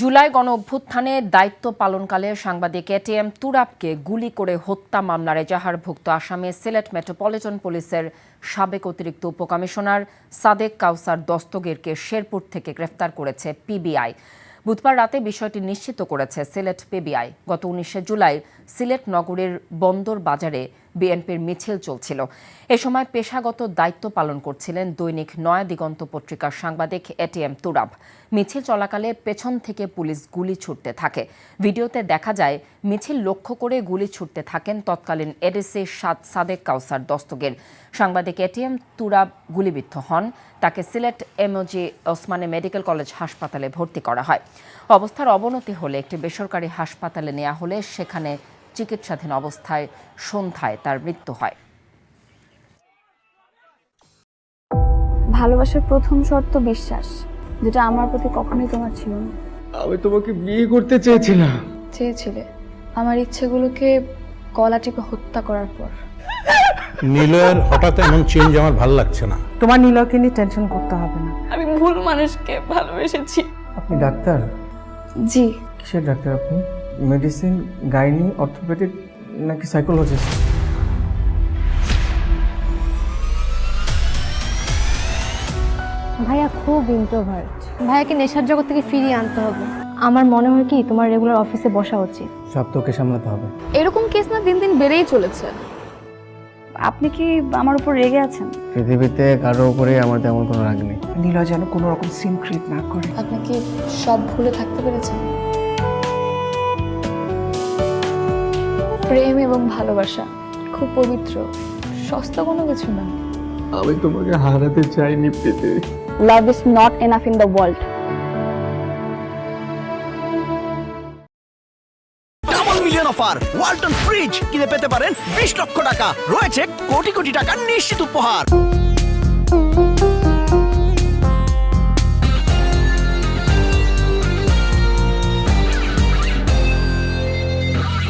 জুলাই গণঅভ্যুত্থানে দায়িত্ব পালনকালে সাংবাদিক এটিএম তুরাবকে গুলি করে হত্যা মামলার এজাহারভুক্ত আসামি সিলেট মেট্রোপলিটন পুলিশের সাবেক অতিরিক্ত উপকমিশনার সাদেক কাউসার দস্তগীরকে শেরপুর থেকে গ্রেফতার করেছে পিবিআই। বুধবার রাতে বিষয়টি নিশ্চিত করেছে সিলেট পিবিআই। গত ১৯ জুলাই সিলেট নগরীর বন্দর বাজারে বিএনপির মিছিল চলছিল। এ সময় পেশাগত দায়িত্ব পালন করছিলেন দৈনিক নয়া দিগন্ত পত্রিকার সাংবাদিক এটিএম তুরাব। মিছিল চলাকালে পেছন থেকে পুলিশ গুলি ছুটতে থাকে। ভিডিওতে দেখা যায় মিছিল লক্ষ্য করে গুলি ছুটতে থাকেন তৎকালীন এডিসি সাদেক কাউসার দস্তগীর। সাংবাদিক এটিএম তুরাব গুলিবিদ্ধ হন। তাকে সিলেট এমওজি ওসমানী মেডিকেল কলেজ হাসপাতালে ভর্তি করা হয়। অবস্থার অবনতি হলে একটি বেসরকারি হাসপাতালে নেওয়া হলে সেখানে চিকিৎসাধীন অবস্থায় সন্ধ্যায় তার মৃত্যু হয়। ভালোবাসার প্রথম শর্ত বিশ্বাস, যেটা আমার প্রতি কখনোই তোমার ছিল না। আমি তোমাকে বিয়ে করতে চেয়েছিলাম। চেয়েছিলে আমার ইচ্ছেগুলোকে গলা টিপে হত্যা করার পর। নিলয়ের হঠাৎ এমন চেঞ্জ আমার ভালো লাগছে না। তোমার নিলয়কে নিয়ে টেনশন করতে হবে না। আমি ভুল মানুষকে ভালোবেসেছি। আপনি ডাক্তার? জি। কিসের ডাক্তার আপনি? মেডিসিন, গাইনি, অর্থোপেডিক নাকি সাইকোলজিস্ট? ভাইয়া খুব ইন্ট্রোভার্ট। ভাইয়াকে নেশার জগৎ থেকে ফিরিয়ে আনতে হবে। আমার মনে হয় কি তোমার রেগুলার অফিসে বসা উচিত। সব তোকে সামলাতে হবে। এরকম কেস না দিন দিন বেড়েই চলেছে। আপনি কি আমার উপর রেগে আছেন? পৃথিবীতে কারোর উপরে আমার তেমন কোনো রাগ নেই। নিলয় যেন কোনো রকম সিন ক্রিয়েট না করে। আপনি কি সব ভুলে থাকতে পেরেছেন? প্রেম এবং ভালোবাসা খুব পবিত্র, সস্তা কোনো কিছু না। আমি তোমাকে হারাতে চাইনি Priti. Love is not enough in the world. Double million offer Walton fridge কিনে পেতে পারেন 20 লক্ষ টাকা, রয়েছে কোটি কোটি টাকার নিশ্চিত উপহার।